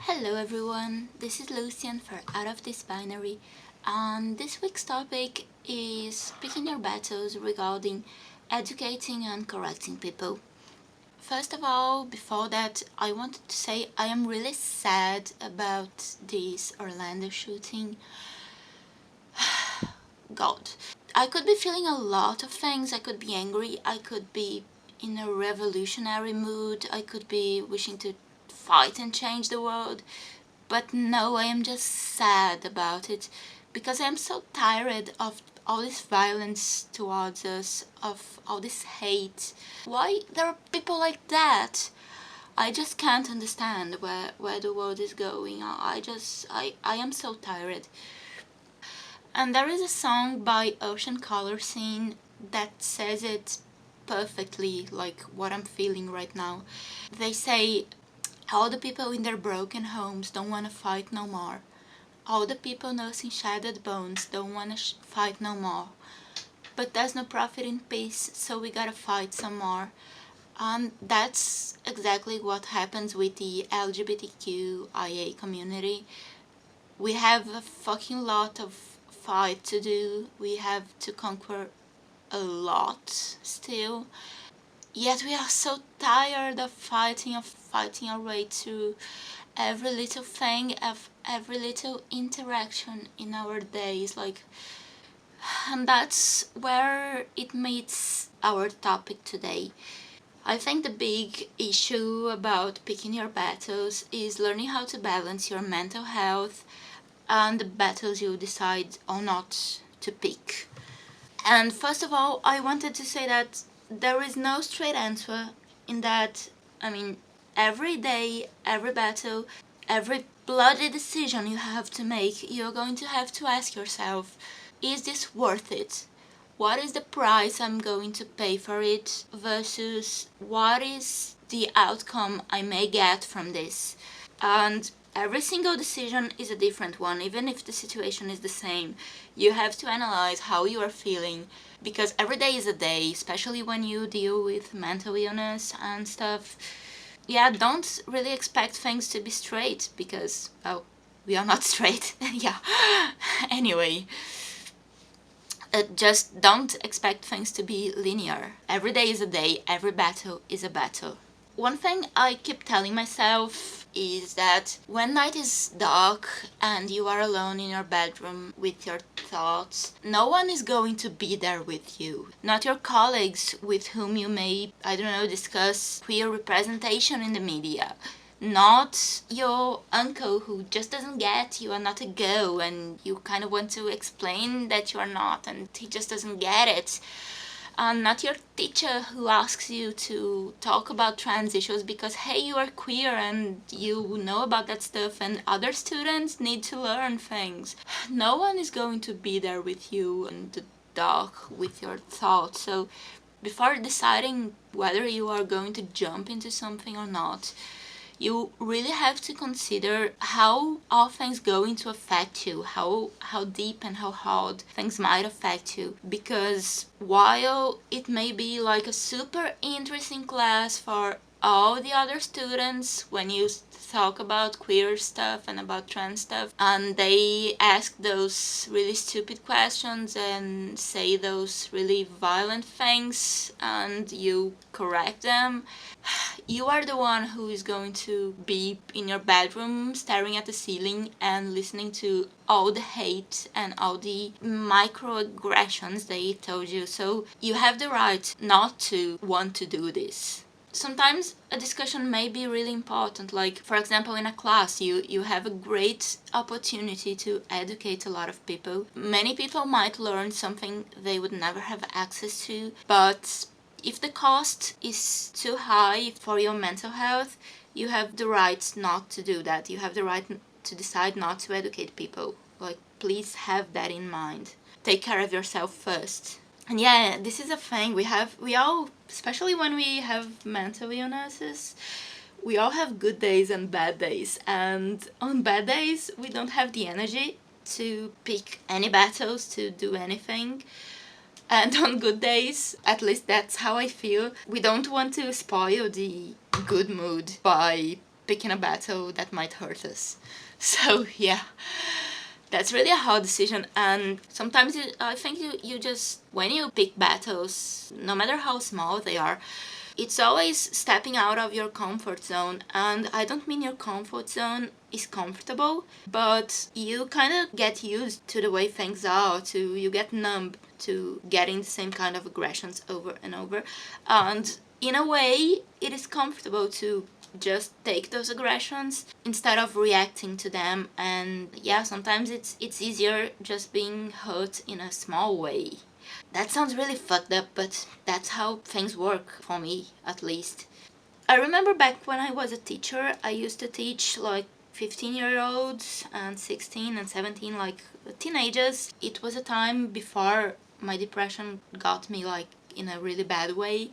Hello everyone, this is Lucien for Out of This Binary, and this week's topic is picking your battles regarding educating and correcting people. First of all, before that, I wanted to say I am really sad about this Orlando shooting. God. I could be feeling a lot of things. I could be angry, I could be in a revolutionary mood, I could be wishing to fight and change the world. But no, I am just sad about it because I am so tired of all this violence towards us, of all this hate. Why there are people like that? I just can't understand where the world is going. I am so tired. And there is a song by Ocean Color Scene that says it perfectly, like what I'm feeling right now. They say, all the people in their broken homes don't want to fight no more. All the people nursing shattered bones don't want to fight no more. But there's no profit in peace, so we gotta fight some more. And that's exactly what happens with the LGBTQIA community. We have a fucking lot of fight to do. We have to conquer a lot still. Yet we are so tired of fighting our way through every little thing, of every little interaction in our days, and that's where it meets our topic today. I think the big issue about picking your battles is learning how to balance your mental health and the battles you decide or not to pick. And first of all, I wanted to say that there is no straight answer in that. Every day, every battle, every bloody decision you have to make, you're going to have to ask yourself, is this worth it? What is the price I'm going to pay for it versus what is the outcome I may get from this? And every single decision is a different one, even if the situation is the same. You have to analyze how you are feeling, because every day is a day, especially when you deal with mental illness and stuff. Yeah, don't really expect things to be straight, because, well, we are not straight. Yeah. Anyway, just don't expect things to be linear. Every day is a day, every battle is a battle. One thing I keep telling myself is that when night is dark and you are alone in your bedroom with your thoughts, no one is going to be there with you. Not your colleagues with whom you may, discuss queer representation in the media. Not your uncle who just doesn't get you are not a girl and you kind of want to explain that you are not and he just doesn't get it. Not your teacher who asks you to talk about trans issues because, hey, you are queer and you know about that stuff and other students need to learn things. No one is going to be there with you in the dark with your thoughts. So before deciding whether you are going to jump into something or not, you really have to consider how are things going to affect you, how deep and how hard things might affect you. Because while it may be like a super interesting class for all the other students when you talk about queer stuff and about trans stuff, and they ask those really stupid questions and say those really violent things and you correct them, you are the one who is going to be in your bedroom staring at the ceiling and listening to all the hate and all the microaggressions they told you. So you have the right not to want to do this. Sometimes a discussion may be really important, like for example in a class you have a great opportunity to educate a lot of people. Many people might learn something they would never have access to, but if the cost is too high for your mental health, you have the right not to do that. You have the right to decide not to educate people. Like, please have that in mind. Take care of yourself first. And yeah, this is a thing we all, especially when we have mental illnesses, we all have good days and bad days. And on bad days, we don't have the energy to pick any battles, to do anything. And on good days, at least that's how I feel, we don't want to spoil the good mood by picking a battle that might hurt us. So yeah, that's really a hard decision. And sometimes I think you just, when you pick battles, no matter how small they are, it's always stepping out of your comfort zone. And I don't mean your comfort zone is comfortable, but you kind of get used to the way things are, to you get numb to getting the same kind of aggressions over and over. And in a way, it is comfortable to just take those aggressions instead of reacting to them. And yeah, sometimes it's easier just being hurt in a small way. That sounds really fucked up, but that's how things work for me, at least. I remember back when I was a teacher, I used to teach like 15-year-olds and 16 and 17, like teenagers. It was a time before my depression got me like in a really bad way.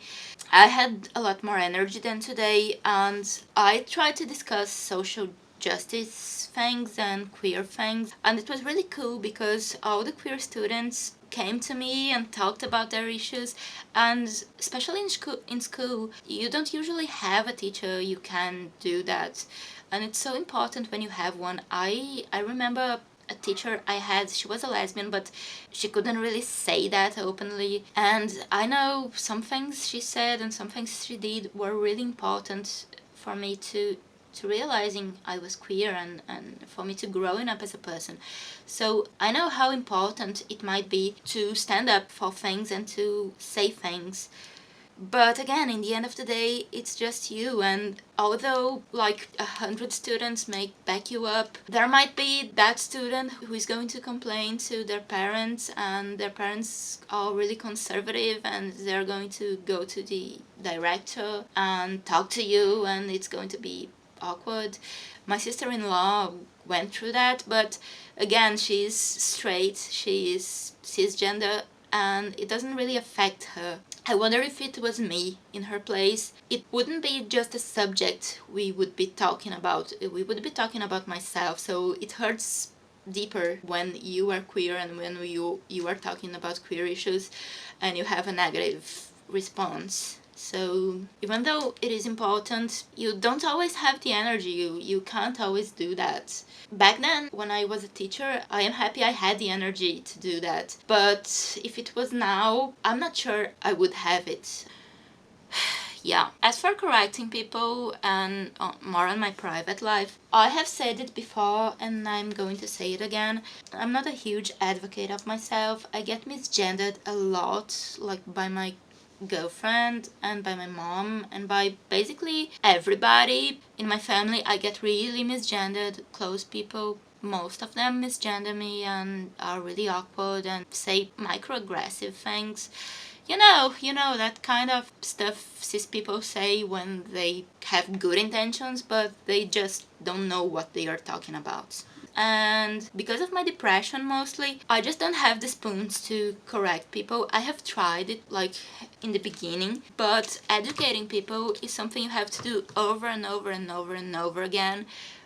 I had a lot more energy than today, and I tried to discuss social justice things and queer things, and it was really cool because all the queer students came to me and talked about their issues. And especially in school you don't usually have a teacher you can do that, and it's so important when you have one. I remember a teacher I had, she was a lesbian, but she couldn't really say that openly. And I know some things she said and some things she did were really important for me to realizing I was queer, and for me to growing up as a person. So I know how important it might be to stand up for things and to say things. But again, in the end of the day, it's just you. And although like 100 students may back you up, there might be that student who is going to complain to their parents, and their parents are really conservative, and they're going to go to the director and talk to you, and it's going to be awkward. My sister-in-law went through that, but again, she's straight, she is cisgender, and it doesn't really affect her. I wonder if it was me in her place, it wouldn't be just a subject we would be talking about. We would be talking about myself, so it hurts deeper when you are queer and when you are talking about queer issues and you have a negative response. So even though it is important, you don't always have the energy, you can't always do that. Back then, when I was a teacher, I am happy I had the energy to do that. But if it was now, I'm not sure I would have it. Yeah. As for correcting people and more on my private life, I have said it before and I'm going to say it again. I'm not a huge advocate of myself. I get misgendered a lot, like by my girlfriend and by my mom and by basically everybody in my family. I get really misgendered. Close people, most of them misgender me and are really awkward and say microaggressive things. You know that kind of stuff cis people say when they have good intentions, but they just don't know what they are talking about. And because of my depression mostly, I just don't have the spoons to correct people. I have tried it like in the beginning, but educating people is something you have to do over and over and over and over again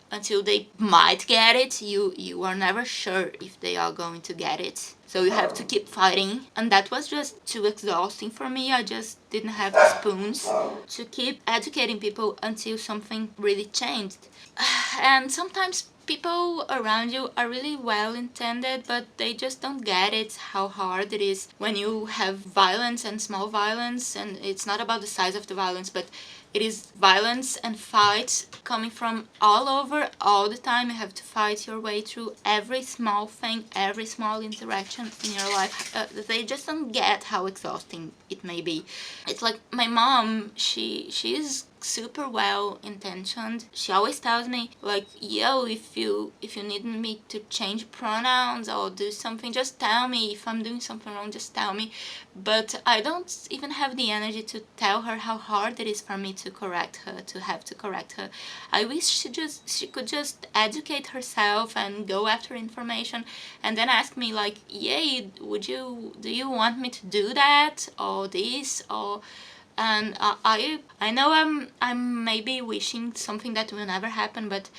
until they might get it. You are never sure if they are going to get it. So you have to keep fighting, and that was just too exhausting for me. I just didn't have the spoons to keep educating people until something really changed. And sometimes people around you are really well intended, but they just don't get it, how hard it is when you have violence and small violence, and it's not about the size of the violence, but it is violence and fight coming from all over, all the time. You have to fight your way through every small thing, every small interaction in your life. They just don't get how exhausting it may be. It's like my mom, she is super well intentioned. She always tells me like, yo, if you need me to change pronouns or do something, just tell me. If I'm doing something wrong, just tell me. But I don't even have the energy to tell her how hard it is for me to correct her, to have to correct her. I wish she could just educate herself and go after information and then ask me like, yay, do you want me to do that or this or. And I know I'm maybe wishing something that will never happen, but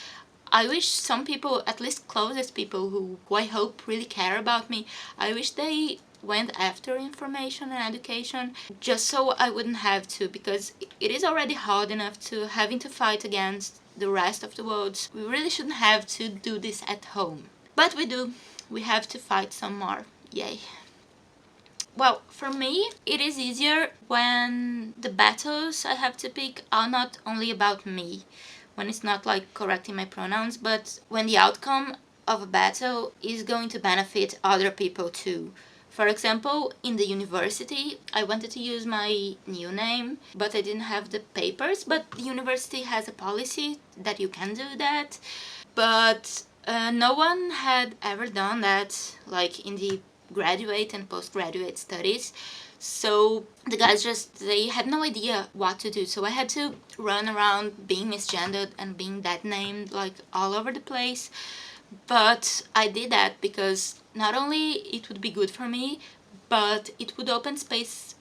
I wish some people, at least closest people who I hope really care about me, I wish they went after information and education just so I wouldn't have to, because it is already hard enough to having to fight against the rest of the world, we really shouldn't have to do this at home. But we do. We have to fight some more. Yay. Well, for me, it is easier when the battles I have to pick are not only about me, when it's not like correcting my pronouns, but when the outcome of a battle is going to benefit other people too. For example, in the university, I wanted to use my new name, but I didn't have the papers. But the university has a policy that you can do that. But no one had ever done that, like in the graduate and postgraduate studies. So the guys they had no idea what to do. So I had to run around being misgendered and being that named like all over the place. But I did that because not only it would be good for me, but it would open space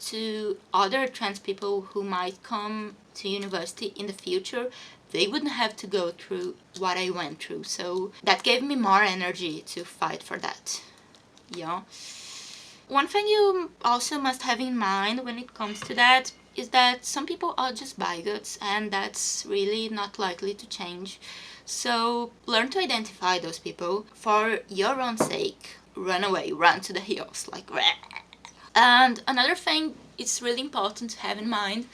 to other trans people who might come to university in the future. They wouldn't have to go through what I went through. So that gave me more energy to fight for that. Yeah. One thing you also must have in mind when it comes to that is that some people are just bigots, and that's really not likely to change. So learn to identify those people for your own sake. Run away, run to the hills, like rah. And another thing it's really important to have in mind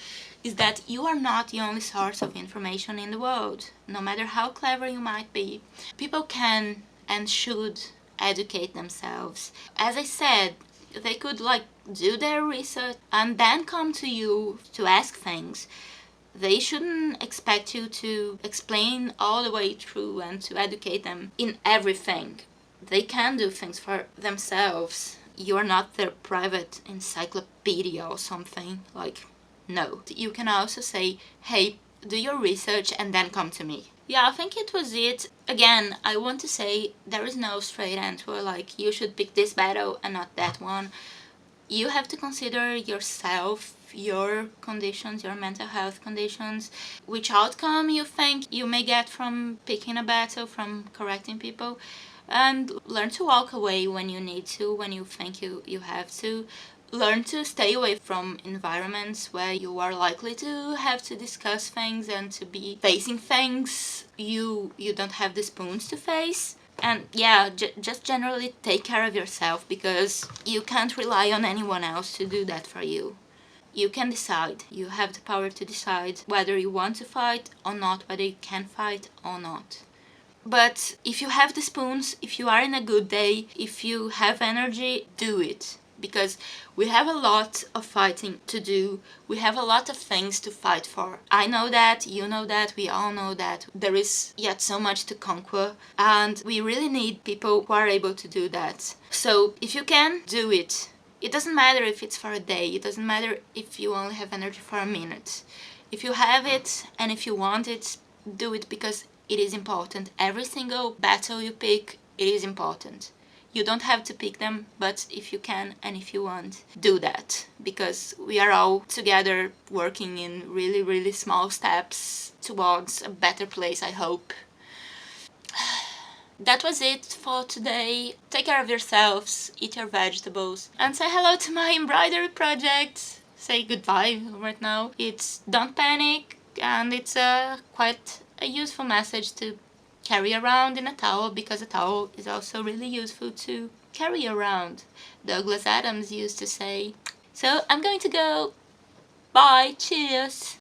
is that you are not the only source of information in the world. No matter how clever you might be, people can and should educate themselves. As I said, they could do their research and then come to you to ask things. They shouldn't expect you to explain all the way through and to educate them in everything. They can do things for themselves. You're not their private encyclopedia or something. No. You can also say, hey, do your research and then come to me. Yeah, I think it was it. Again, I want to say there is no straight answer, you should pick this battle and not that one. You have to consider yourself, your conditions, your mental health conditions, which outcome you think you may get from picking a battle, from correcting people, and learn to walk away when you need to, when you think you have to. Learn to stay away from environments where you are likely to have to discuss things and to be facing things you don't have the spoons to face. And yeah, just generally take care of yourself, because you can't rely on anyone else to do that for you. You can decide. You have the power to decide whether you want to fight or not, whether you can fight or not. But if you have the spoons, if you are in a good day, if you have energy, do it. Because we have a lot of fighting to do. We have a lot of things to fight for. I know that, you know that, we all know that. There is yet so much to conquer, and we really need people who are able to do that. So if you can, do it. It doesn't matter if it's for a day. It doesn't matter if you only have energy for a minute. If you have it and if you want it, do it, because it is important. Every single battle you pick, it is important. You don't have to pick them, but if you can and if you want, do that. Because we are all together working in really, really small steps towards a better place, I hope. That was it for today. Take care of yourselves, eat your vegetables, and say hello to my embroidery project. Say goodbye right now. It's don't panic, and it's quite a useful message to carry around in a towel, because a towel is also really useful to carry around. Douglas Adams used to say. So I'm going to go. Bye, cheers!